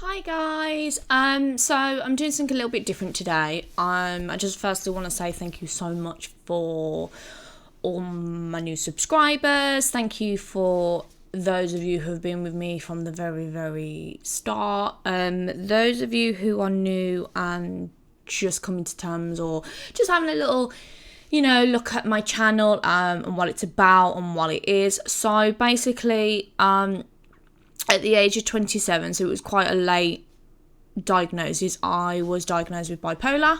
Hi guys, so I'm doing something a little bit different today. I just firstly want to say thank you so much for all my new subscribers. Thank you for those of you who have been with me from the very start. Those of you who are new and just coming to terms or just having a little look at my channel and what it's about and what it is. So basically, at the age of 27, so it was quite a late diagnosis, I was diagnosed with bipolar.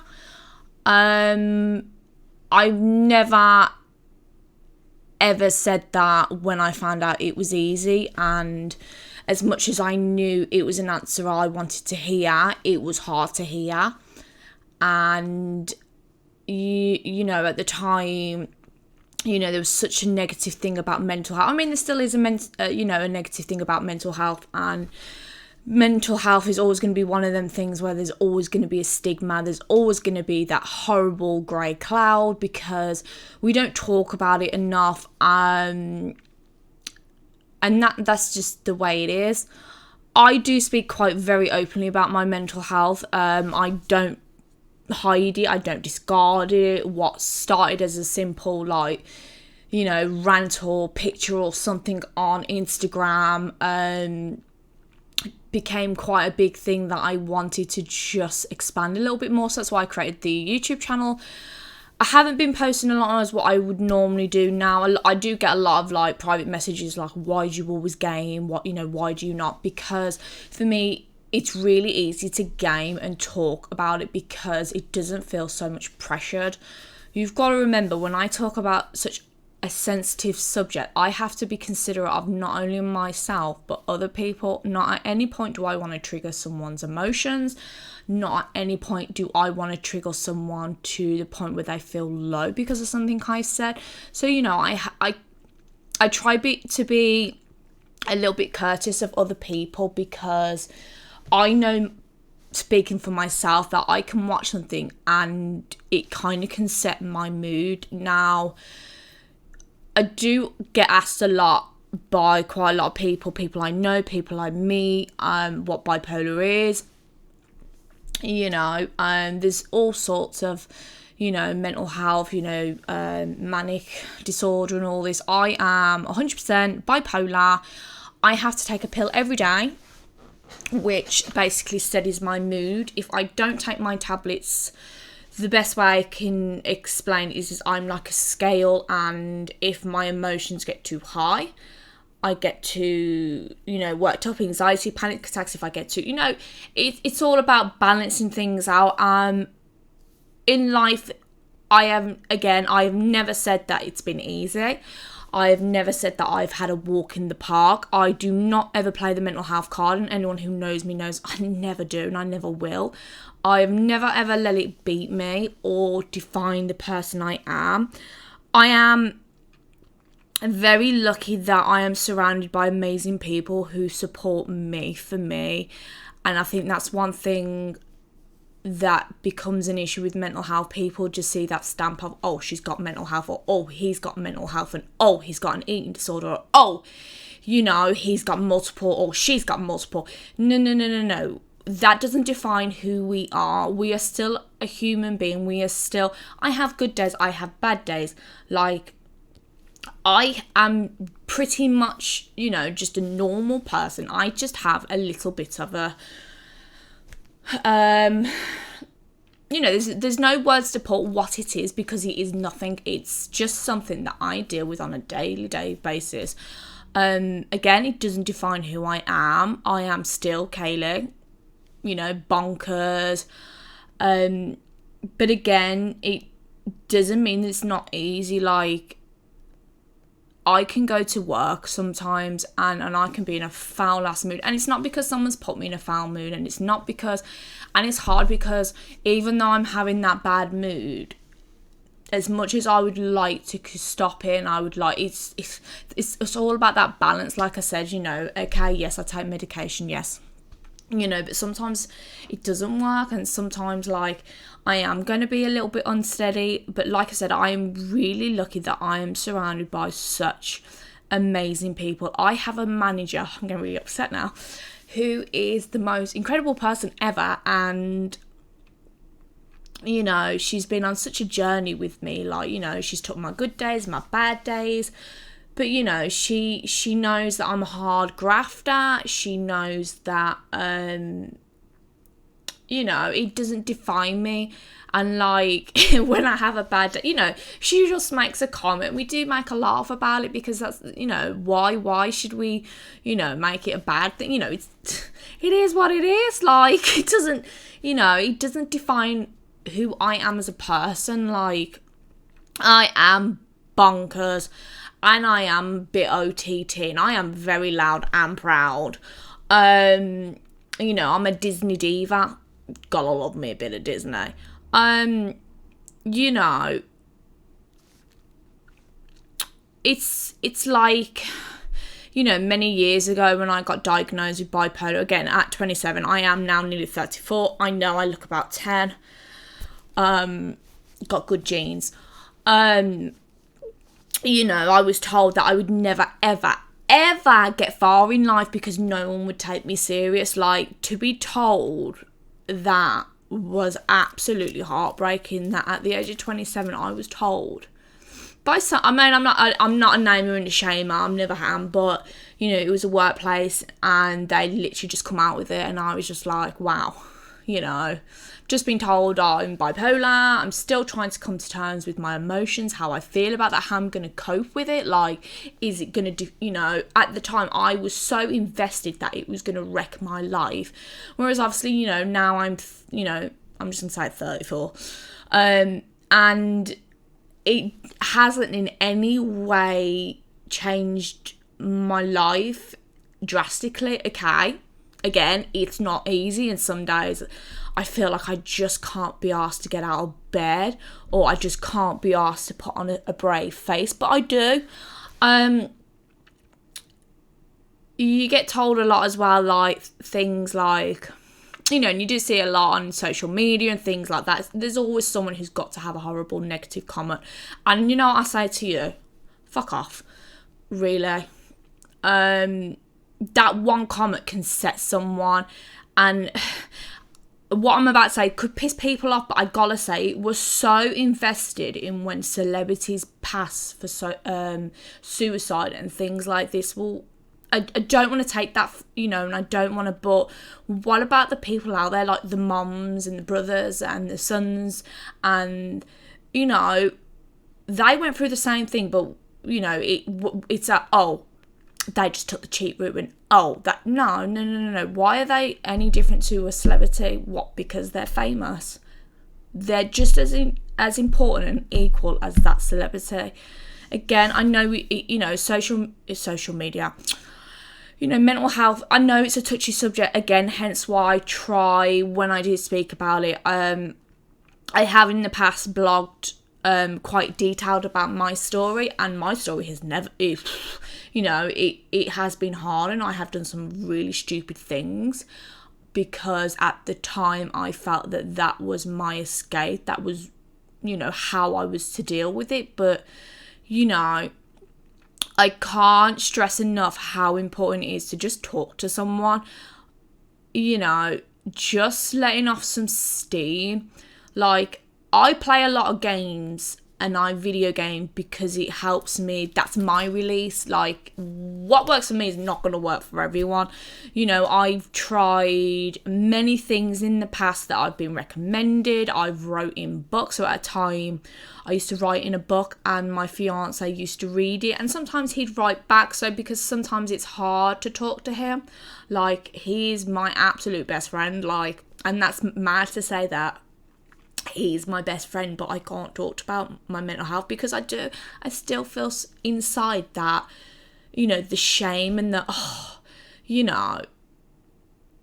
I've never ever said that when I found out it was easy, and as much as I knew it was an answer I wanted to hear, it was hard to hear. And you know, at the time, there was such a negative thing about mental health. I mean, there still is a negative thing about mental health, and mental health is always going to be one of them things where there's always going to be a stigma. There's always going to be that horrible grey cloud because we don't talk about it enough, and that's just the way it is. I do speak quite very openly about my mental health. I don't hide it, I don't discard it. What started as a simple rant or picture or something on Instagram became quite a big thing that I wanted to just expand a little bit more. So that's why I created the YouTube channel. I haven't been posting a lot as what I would normally do now. I do get a lot of private messages like, why do you always game? Why do you not? Because for me, it's really easy to game and talk about it because it doesn't feel so much pressured. You've got to remember, when I talk about such a sensitive subject, I have to be considerate of not only myself but other people. Not at any point do I want to trigger someone's emotions. Not at any point do I want to trigger someone to the point where they feel low because of something I said. So I try to be a little bit courteous of other people, because I know, speaking for myself, that I can watch something and it kind of can set my mood. Now, I do get asked a lot by quite a lot of people I know, people I meet, what bipolar is. There's all sorts of, mental health, manic disorder and all this. I am 100% bipolar. I have to take a pill every day, which basically steadies my mood. If I don't take my tablets, the best way I can explain is I'm like a scale, and if my emotions get too high, I get to, worked up, anxiety, panic attacks. If I get to, it's all about balancing things out. In life, I have never said that it's been easy. I have never said that I've had a walk in the park. I do not ever play the mental health card, and anyone who knows me knows I never do, and I never will. I have never ever let it beat me or define the person I am. I am very lucky that I am surrounded by amazing people who support me for me, and I think that's one thing that becomes an issue with mental health. People just see that stamp of, oh, she's got mental health, or oh, he's got mental health, and oh, he's got an eating disorder, or oh, he's got multiple, or she's got multiple. No. That doesn't define who we are. We are still a human being. I have good days, I have bad days. I am pretty much, just a normal person. I just have a little bit of a there's no words to put what it is, because it is nothing. It's just something that I deal with on a day basis. Again, it doesn't define who I am. I am still Kaylee, bonkers. But again, it doesn't mean it's not easy. I can go to work sometimes and I can be in a foul ass mood, and it's not because someone's put me in a foul mood, and it's hard because even though I'm having that bad mood, as much as I would like to stop it, and I would it's all about that balance. Like I said, okay, yes, I take medication, yes, but sometimes it doesn't work, and sometimes I am going to be a little bit unsteady. But like I said, I am really lucky that I am surrounded by such amazing people. I have a manager, I'm getting really upset now, who is the most incredible person ever, and you know, she's been on such a journey with me. Like, you know, she's took my good days, my bad days, but you know, she knows that I'm a hard grafter. She knows that you know, it doesn't define me. And like, when I have a bad day, you know, she just makes a comment. We do make a laugh about it, because that's, you know, why should we, you know, make it a bad thing? You know, it is what it is. Like, it doesn't, you know, it doesn't define who I am as a person. Like, I am bonkers, and I am a bit OTT, and I am very loud and proud. You know, I'm a Disney diva. Gotta love me a bit of Disney. You know, it's like, you know, many years ago when I got diagnosed with bipolar, again at 27, I am now nearly 34. I know I look about 10. Got good genes. You know, I was told that I would never, ever, ever get far in life because no one would take me serious. Like, to be told that was absolutely heartbreaking, that at the age of 27 I was told by some, I mean, I'm not a namer and a shamer, I never am, but you know, it was a workplace and they literally just come out with it, and I was just like, wow, you know, just been told I'm bipolar. I'm still trying to come to terms with my emotions, how I feel about that, how I'm going to cope with it. Like, is it going to do, you know, at the time I was so invested that it was going to wreck my life. Whereas obviously, you know, now I'm, you know, I'm just going to say 34. And it hasn't in any way changed my life drastically. Okay. Again, it's not easy, and some days I feel like I just can't be asked to get out of bed, or I just can't be asked to put on a brave face, but I do. You get told a lot as well, like things like, you know, and you do see a lot on social media and things like that. There's always someone who's got to have a horrible negative comment, and you know what I say to you? Fuck off, really. That one comment can set someone, and what I'm about to say could piss people off, but I gotta say, we're so invested in when celebrities pass for suicide and things like this. Well, I don't want to take that, you know, and I don't want to, but what about the people out there, like the moms and the brothers and the sons, and, you know, they went through the same thing, but, you know, it's a, oh, they just took the cheap route, and no. Why are they any different to a celebrity? What, because they're famous? They're just as important and equal as that celebrity. Again, I know, you know, social media, you know, mental health, I know it's a touchy subject, again, hence why I try, when I do speak about it, I have in the past blogged quite detailed about my story, and my story has never, you know, it has been hard, and I have done some really stupid things, because at the time I felt that was my escape, that was, you know, how I was to deal with it. But, you know, I can't stress enough how important it is to just talk to someone, you know, just letting off some steam. Like, I play a lot of games, and I video game because it helps me. That's my release. Like, what works for me is not going to work for everyone. You know, I've tried many things in the past that I've been recommended. I've wrote in books. So at a time, I used to write in a book, and my fiance used to read it, and sometimes he'd write back. So because sometimes it's hard to talk to him, like, he's my absolute best friend. Like, and that's mad to say that he's my best friend, but I can't talk about my mental health, because I still feel inside that, you know, the shame and the, you know,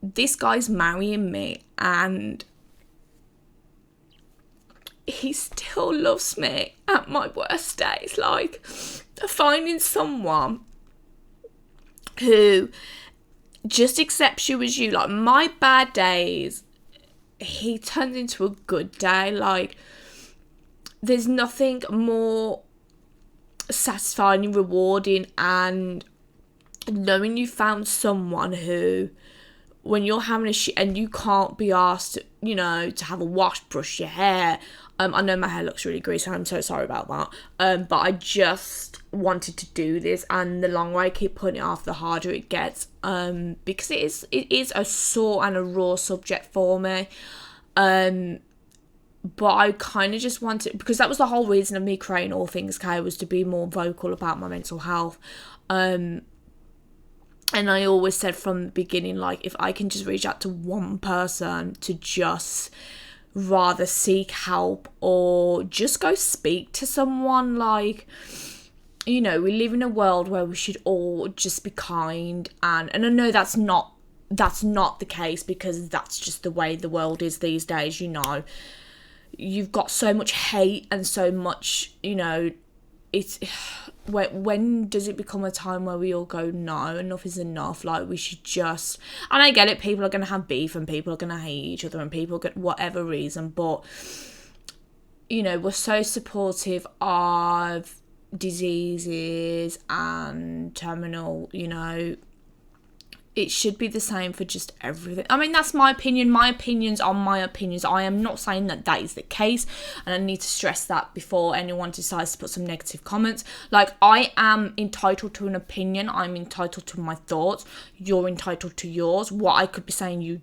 this guy's marrying me and he still loves me at my worst days. Like, finding someone who just accepts you as you, like, my bad days, he turns into a good day. Like, there's nothing more satisfying and rewarding, and knowing you found someone who when you're having a shit and you can't be asked, you know, to have a wash, brush your hair. I know my hair looks really greasy, I'm so sorry about that. But I just wanted to do this, and the longer I keep putting it off, the harder it gets. Because it is a sore and a raw subject for me. But I kind of just wanted, because that was the whole reason of me creating All Things Kay, was to be more vocal about my mental health. And I always said from the beginning, like, if I can just reach out to one person to just rather seek help or just go speak to someone, like, you know, we live in a world where we should all just be kind, and I know that's not the case, because that's just the way the world is these days. You know, you've got so much hate and so much, you know, it's when does it become a time where we all go, no, enough is enough? Like, we should just, and I get it, people are going to have beef and people are going to hate each other and people get whatever reason, but, you know, we're so supportive of diseases and terminal, you know, it should be the same for just everything. I mean, that's my opinion. My opinions are my opinions. I am not saying that that is the case. And I need to stress that before anyone decides to put some negative comments. Like, I am entitled to an opinion. I'm entitled to my thoughts. You're entitled to yours. What I could be saying you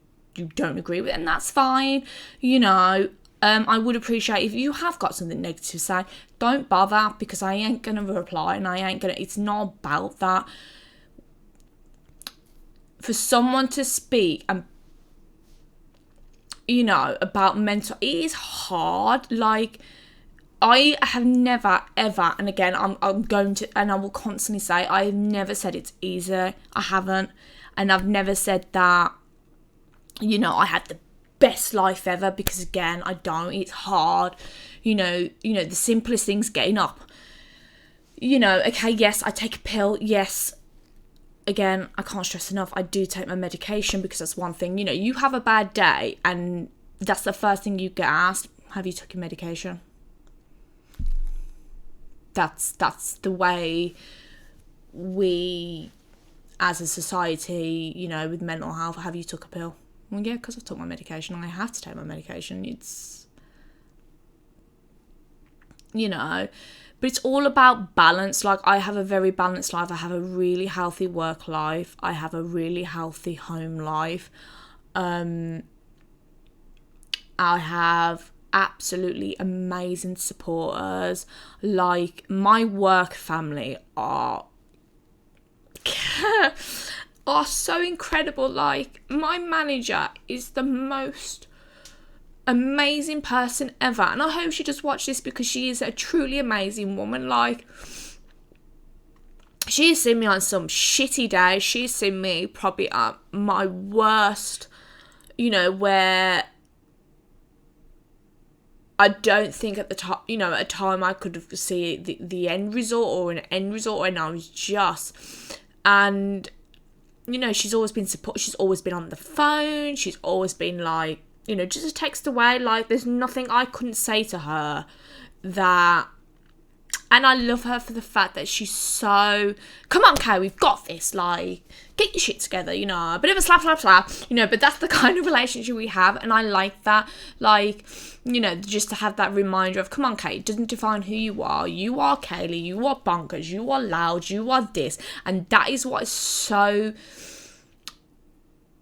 don't agree with, and that's fine. You know, I would appreciate if you have got something negative to say, don't bother, because I ain't going to reply, and it's not about that. For someone to speak and, you know, about mental, it is hard. Like, I have never, ever, and again, I'm going to, and I will constantly say, I have never said it's easy. I haven't. And I've never said that, you know, I had the best life ever, because again, I don't. It's hard. You know, the simplest things, getting up. You know, okay, yes, I take a pill. Yes. Again, I can't stress enough, I do take my medication, because that's one thing. You know, you have a bad day and that's the first thing you get asked, have you took your medication? That's the way we, as a society, you know, with mental health, have you took a pill? Well, yeah, because I took my medication. I have to take my medication. It's, you know, but it's all about balance. Like, I have a very balanced life. I have a really healthy work life. I have a really healthy home life. I have absolutely amazing supporters. Like, my work family are so incredible. Like, my manager is the most amazing person ever, and I hope she does watch this, because she is a truly amazing woman. Like, she's seen me on some shitty days. She's seen me probably at my worst, you know, where I don't think at the time, you know, at a time I could have seen the end result or an end result, and I was just, and, you know, she's always been support. She's always been on the phone. She's always been like, you know, just a text away. Like, there's nothing I couldn't say to her that, and I love her for the fact that she's so, come on, Kay, we've got this, like, get your shit together, you know, a bit of a slap, you know, but that's the kind of relationship we have, and I like that. Like, you know, just to have that reminder of, come on, Kay, it doesn't define who you are. You are Kaylee, you are bonkers, you are loud, you are this, and that is what is so,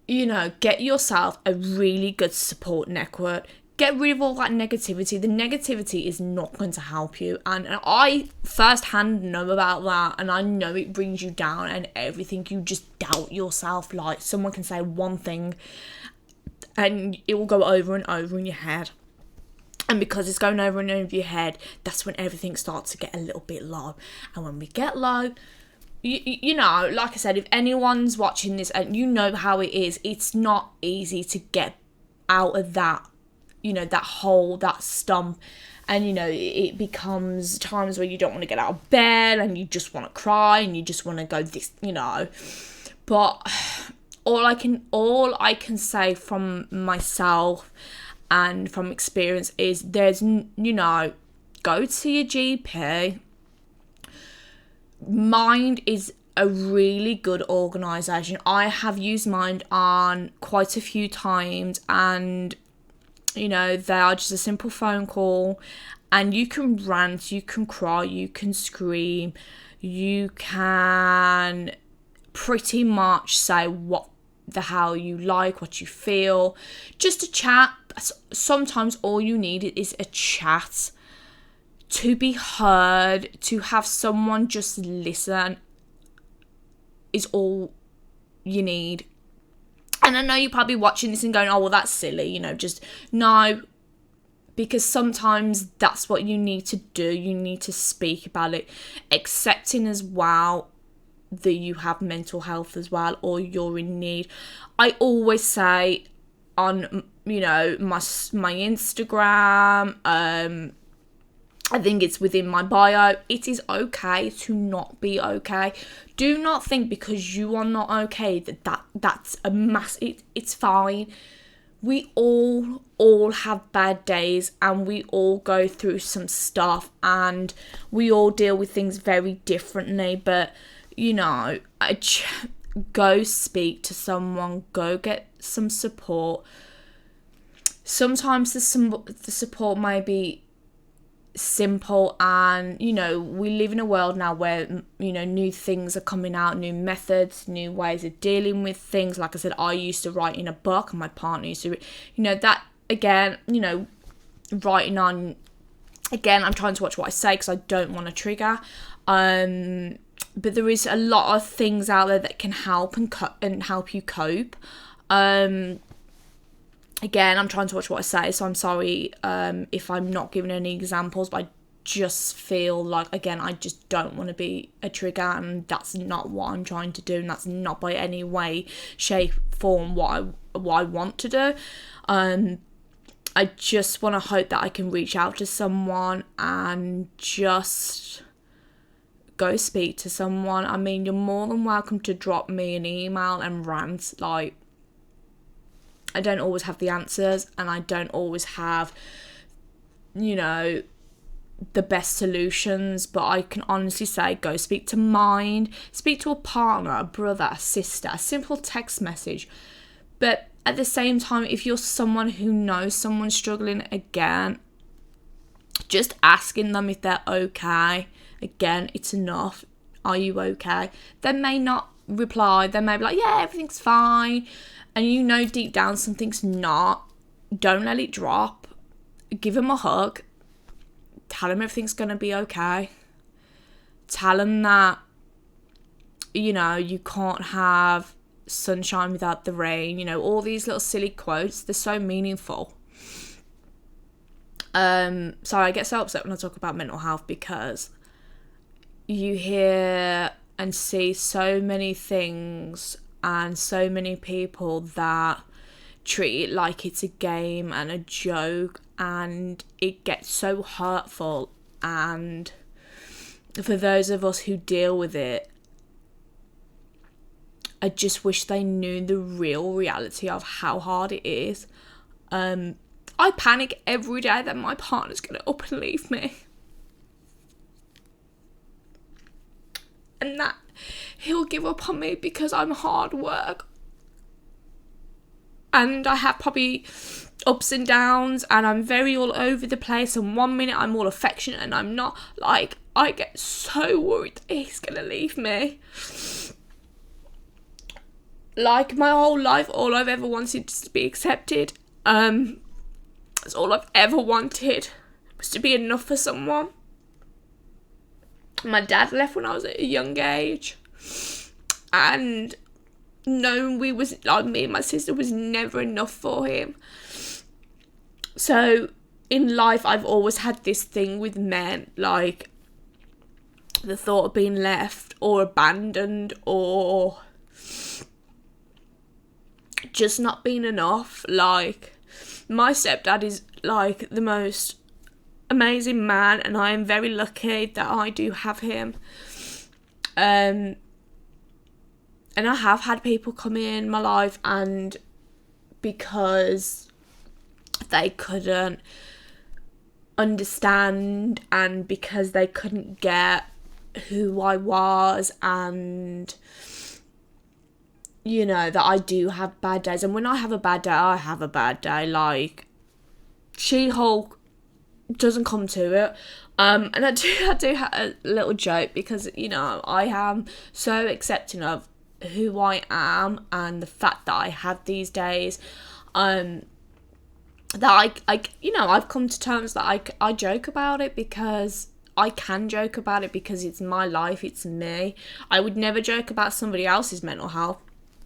you know, get yourself a really good support network. Get rid of all that negativity. The negativity is not going to help you. And I firsthand know about that. And I know it brings you down and everything. You just doubt yourself. Like, someone can say one thing and it will go over and over in your head. And because it's going over and over your head, that's when everything starts to get a little bit low. And when we get low, you know, like I said, if anyone's watching this and you know how it is, it's not easy to get out of that, you know, that hole, that stump. And, you know, it becomes times where you don't want to get out of bed and you just want to cry and you just want to go this, you know. But all I can say from myself and from experience is there's, you know, go to your GP. Mind is a really good organisation. I have used mine on quite a few times, and you know, they are just a simple phone call, and you can rant, you can cry, you can scream, you can pretty much say what the hell you like, what you feel, just a chat. Sometimes all you need is a chat, to be heard, to have someone just listen is all you need. And I know you're probably watching this and going, oh, well, that's silly, you know, just no, because sometimes that's what you need to do. You need to speak about it, accepting as well that you have mental health as well, or you're in need. I always say on, you know, my Instagram, I think it's within my bio, it is okay to not be okay. Do not think because you are not okay that's a it's fine. We all have bad days, and we all go through some stuff, and we all deal with things very differently. But, you know, go speak to someone, go get some support. Sometimes the support may be simple, and you know, we live in a world now where, you know, new things are coming out, new methods, new ways of dealing with things. Like I said, I used to write in a book, and my partner used to, you know, that again, you know, writing on, again, I'm trying to watch what I say because I don't want to trigger, but there is a lot of things out there that can help and help you cope. Again, I'm trying to watch what I say, so I'm sorry if I'm not giving any examples, but I just feel like, again, I just don't want to be a trigger, and that's not what I'm trying to do, and that's not by any way, shape, form what I want to do. I just want to hope that I can reach out to someone and just go speak to someone. I mean, you're more than welcome to drop me an email and rant. Like, I don't always have the answers, and I don't always have, you know, the best solutions, but I can honestly say, go speak to mine, speak to a partner, a brother, a sister, a simple text message. But at the same time, if you're someone who knows someone struggling, again, just asking them if they're okay, again, it's enough. Are you okay? They may not reply, they may be like, yeah, everything's fine, and you know deep down something's not. Don't let it drop. Give them a hug. Tell them everything's going to be okay. Tell them that, you know, you can't have sunshine without the rain. You know, all these little silly quotes, they're so meaningful. Sorry, I get so upset when I talk about mental health, because you hear and see so many things and so many people that treat it like it's a game and a joke, and it gets so hurtful. And for those of us who deal with it, I just wish they knew the real reality of how hard it is. I panic every day that my partner's going to up and leave me, and that he'll give up on me because I'm hard work. And I have probably ups and downs, and I'm very all over the place, and 1 minute I'm all affectionate and I'm not. Like, I get so worried that he's going to leave me. Like, my whole life, all I've ever wanted is to be accepted. That's all I've ever wanted, was to be enough for someone. My dad left when I was at a young age, and me and my sister was never enough for him. So in life, I've always had this thing with men, like the thought of being left or abandoned or just not being enough. Like, my stepdad is like the most amazing man, and I am very lucky that I do have him. And I have had people come in my life, and because they couldn't understand and because they couldn't get who I was, and you know, that I do have bad days. And when I have a bad day, I have a bad day. Like, She-Hulk doesn't come to it. And I do have a little joke, because, you know, I am so accepting of who I am and the fact that I have these days. That I you know, I've come to terms that I joke about it, because I can joke about it, because it's my life, it's me. I would never joke about somebody else's mental health.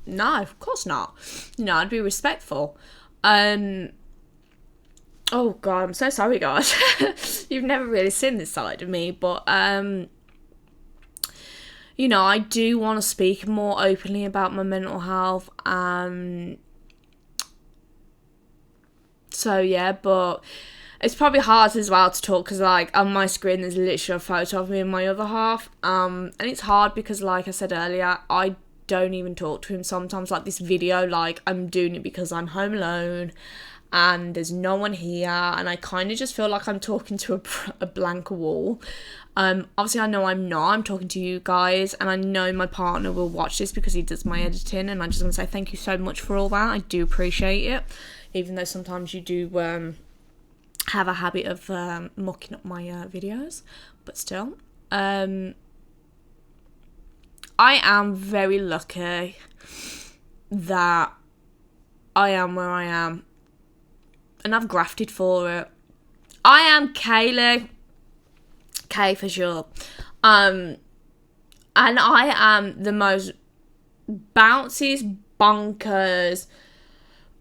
No, of course not. You know, I'd be respectful. Oh God, I'm so sorry, guys. You've never really seen this side of me, but you know, I do want to speak more openly about my mental health. So yeah, but it's probably hard as well to talk, because like on my screen there's literally a photo of me and my other half. And it's hard because, like I said earlier, I don't even talk to him sometimes. Like this video, like I'm doing it because I'm home alone and there's no one here, and I kind of just feel like I'm talking to a blank wall. Obviously I know I'm not, I'm talking to you guys, and I know my partner will watch this because he does my editing, and I just want to say thank you so much for all that. I do appreciate it, even though sometimes you do have a habit of mucking up my videos, but still. I am very lucky that I am where I am, and I've grafted for it. I am Kaylee, Kay for sure, and I am the most bouncy, bonkers,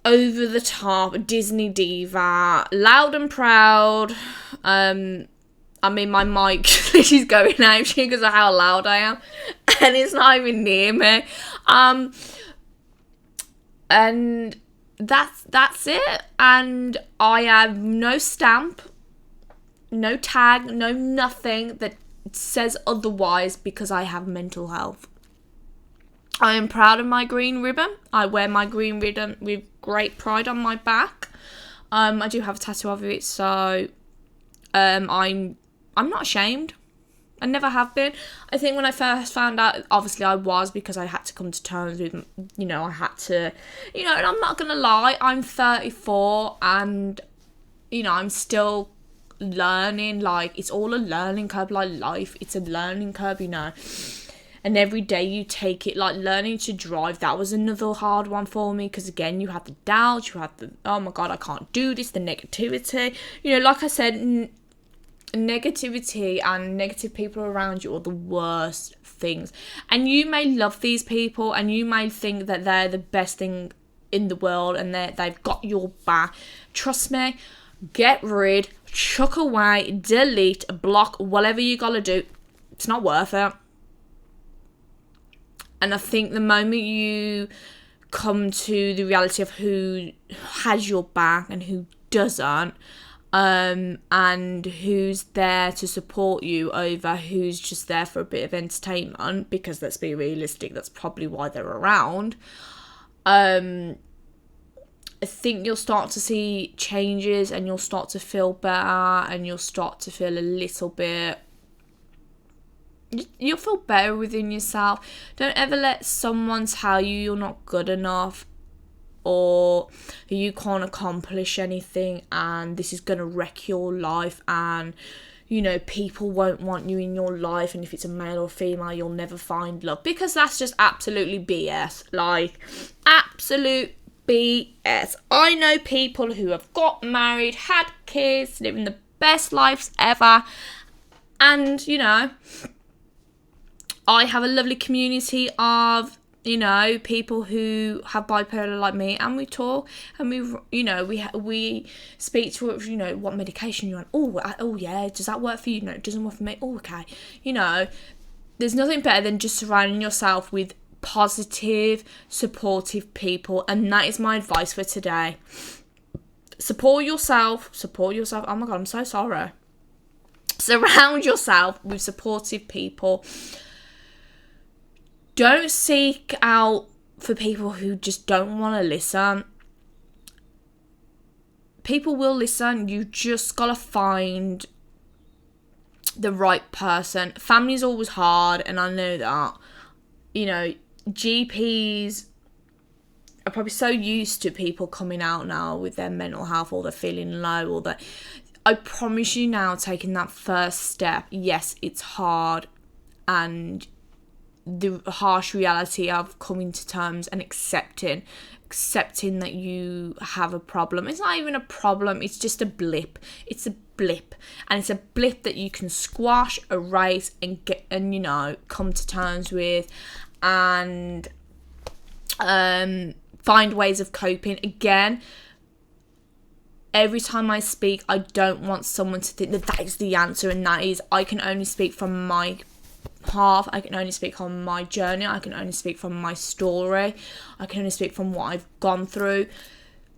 over the top Disney diva, loud and proud. I mean, my mic is going out because of how loud I am, and it's not even near me. And that's it. And I have no stamp, no tag, no nothing that says otherwise, because I have mental health. I am proud of my green ribbon. I wear my green ribbon with great pride on my back. I do have a tattoo of it, so I'm not ashamed. I never have been. I think when I first found out, obviously I was, because I had to come to terms with, you know, I had to, you know, and I'm not going to lie, I'm 34 and, you know, I'm still learning. Like, it's all a learning curve, like life. It's a learning curve, you know. And every day you take it, like learning to drive, that was another hard one for me, because again, you have the doubt, you have the, oh my God, I can't do this, the negativity. You know, like I said, negativity and negative people around you are the worst things. And you may love these people and you may think that they're the best thing in the world and they've got your back. Trust me, get rid, chuck away, delete, block, whatever you gotta do. It's not worth it. And I think the moment you come to the reality of who has your back and who doesn't, and who's there to support you over who's just there for a bit of entertainment, because let's be realistic, that's probably why they're around, I think you'll start to see changes, and you'll start to feel better, and you'll start to feel a little bit, you'll feel better within yourself. Don't ever let someone tell you you're not good enough, or you can't accomplish anything, and this is going to wreck your life, and, you know, people won't want you in your life, and if it's a male or female, you'll never find love, because that's just absolutely BS. Like, absolute BS. I know people who have got married, had kids, living the best lives ever, and, you know, I have a lovely community of, you know, people who have bipolar like me, and we talk, and we, you know, we speak to, you know, what medication you're on. Oh yeah, does that work for you? No, it doesn't work for me. Oh, okay. You know, there's nothing better than just surrounding yourself with positive, supportive people, and that is my advice for today. Support yourself. Oh my God, I'm so sorry. Surround yourself with supportive people. Don't seek out for people who just don't want to listen. People will listen. You just got to find the right person. Family is always hard, and I know that. You know, GPs are probably so used to people coming out now with their mental health, or they're feeling low, or that. I promise you now, taking that first step, yes, it's hard, and the harsh reality of coming to terms and accepting that you have a problem. It's not even a problem, it's just a blip. It's a blip, and it's a blip that you can squash, erase, and get, and you know, come to terms with, and find ways of coping. Again, every time I speak, I don't want someone to think that that is the answer, and that is, I can only speak from my path, I can only speak on my journey, I can only speak from my story, I can only speak from what I've gone through.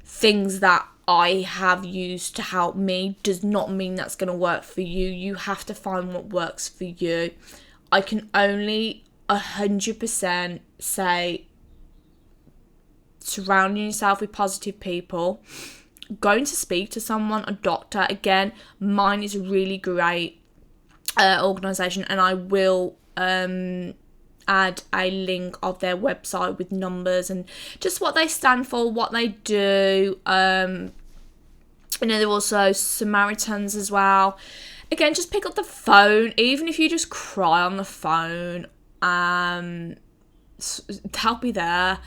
Things that I have used to help me does not mean that's going to work for you. You have to find what works for you. I can only 100% say surrounding yourself with positive people, going to speak to someone, a doctor. Again, mine is a really great organisation, and I will add a link of their website with numbers and just what they stand for, what they do. You know, they're also Samaritans as well. Again, just pick up the phone, even if you just cry on the phone. They'll be there.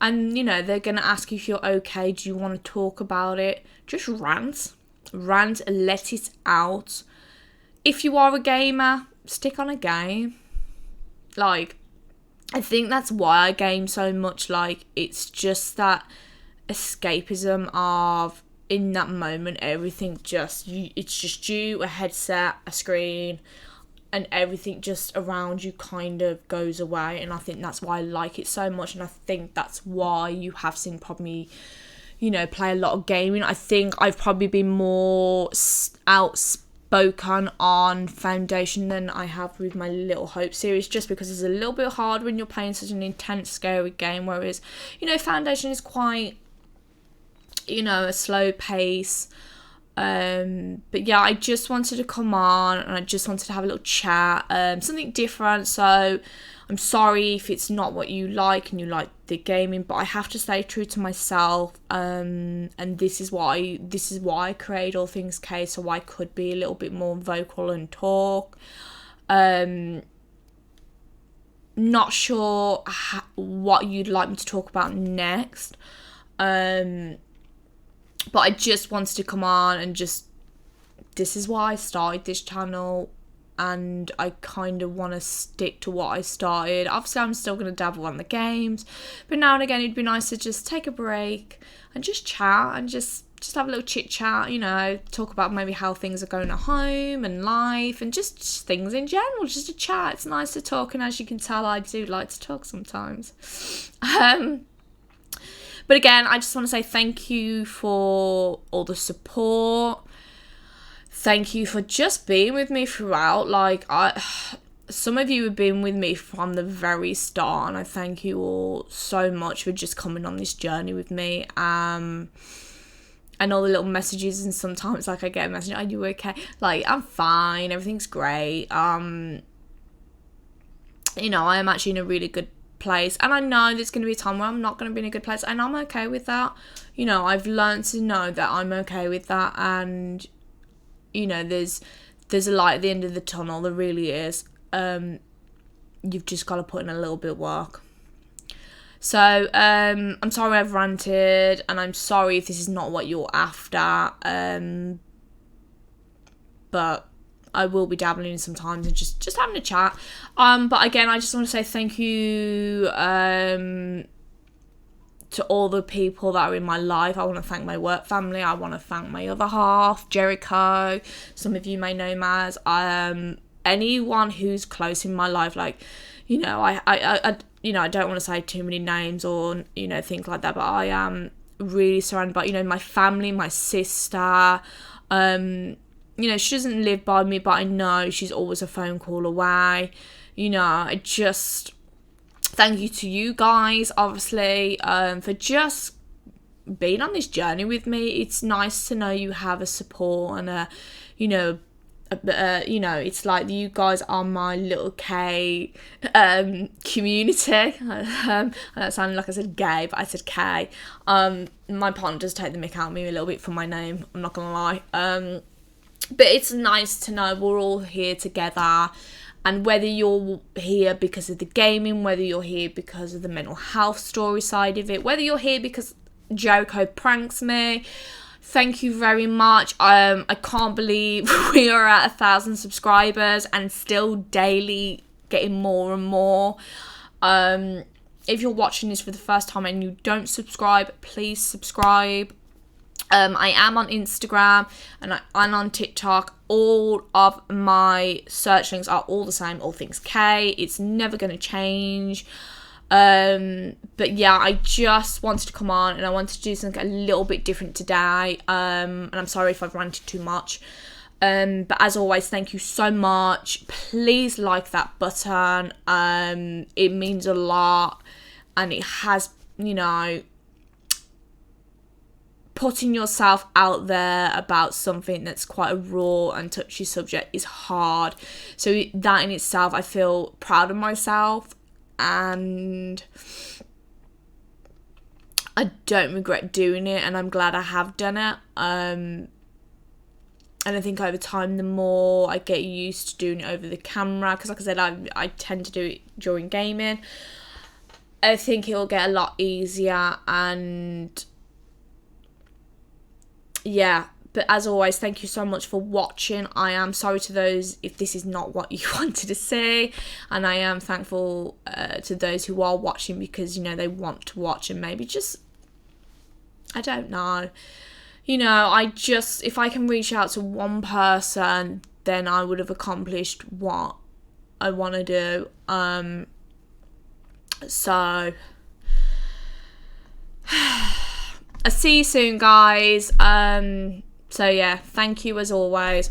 And, you know, they're going to ask you if you're okay. Do you want to talk about it? Just rant, let it out. If you are a gamer, stick on a game. Like, I think that's why I game so much. Like, it's just that escapism of, in that moment, everything just, it's just you, a headset, a screen, and everything just around you kind of goes away. And I think that's why I like it so much, and I think that's why you have seen probably, you know, play a lot of gaming. I think I've probably been more outspoken on Foundation than I have with my Little Hope series, just because it's a little bit hard when you're playing such an intense, scary game, whereas, you know, Foundation is quite, you know, a slow pace. But yeah, I just wanted to come on, and I just wanted to have a little chat, something different. So I'm sorry if it's not what you like and you like the gaming, but I have to stay true to myself. And this is why I create All Things Kay, so I could be a little bit more vocal and talk. Not sure what you'd like me to talk about next. But I just wanted to come on and just, this is why I started this channel, and I kind of want to stick to what I started. Obviously, I'm still going to dabble on the games, but now and again, it'd be nice to just take a break and just chat and just have a little chit chat, you know, talk about maybe how things are going at home and life and just things in general, just a chat. It's nice to talk, and as you can tell, I do like to talk sometimes. But again, I just want to say thank you for all the support. Thank you for just being with me throughout. Like, some of you have been with me from the very start, and I thank you all so much for just coming on this journey with me. And all the little messages, and sometimes, like, I get a message, are you okay? Like, I'm fine, everything's great. You know, I am actually in a really good place, and I know there's going to be a time where I'm not going to be in a good place, and I'm okay with that. You know, I've learned to know that I'm okay with that, and you know, there's a light at the end of the tunnel. There really is. You've just got to put in a little bit of work. So I'm sorry I've ranted, and I'm sorry if this is not what you're after, but I will be dabbling in sometimes and just having a chat. But again, I just want to say thank you to all the people that are in my life. I want to thank my work family. I want to thank my other half, Jericho. Some of you may know him as. Anyone who's close in my life, like, you know, I you know, I don't want to say too many names or, you know, things like that, but I am really surrounded by, you know, my family, my sister. You know, she doesn't live by me, but I know she's always a phone call away. You know, I just thank you to you guys, obviously, for just being on this journey with me. It's nice to know you have a support and a, you know, you know, it's like you guys are my little K community. That sounded like I said gay, but I said K. My partner does take the mick out of me a little bit for my name, I'm not gonna lie. But it's nice to know we're all here together, and whether you're here because of the gaming, whether you're here because of the mental health story side of it, whether you're here because Jericho pranks me, thank you very much. I can't believe we are at 1,000 subscribers and still daily getting more and more. If you're watching this for the first time and you don't subscribe, please subscribe. I am on Instagram and on TikTok. All of my search links are all the same, all things K. It's never going to change. But yeah, I just wanted to come on and I wanted to do something a little bit different today. And I'm sorry if I've ranted too much. But as always, thank you so much. Please like that button. It means a lot, and it has, you know, putting yourself out there about something that's quite a raw and touchy subject is hard. So that in itself, I feel proud of myself, and I don't regret doing it, and I'm glad I have done it. And I think over time, the more I get used to doing it over the camera, because like I said, I tend to do it during gaming, I think it'll get a lot easier. And yeah, but as always, thank you so much for watching. I am sorry to those if this is not what you wanted to see, and I am thankful to those who are watching, because, you know, they want to watch, and maybe just, I don't know, you know, if I can reach out to one person, then I would have accomplished what I want to do. So I'll see you soon, guys. So yeah, thank you as always.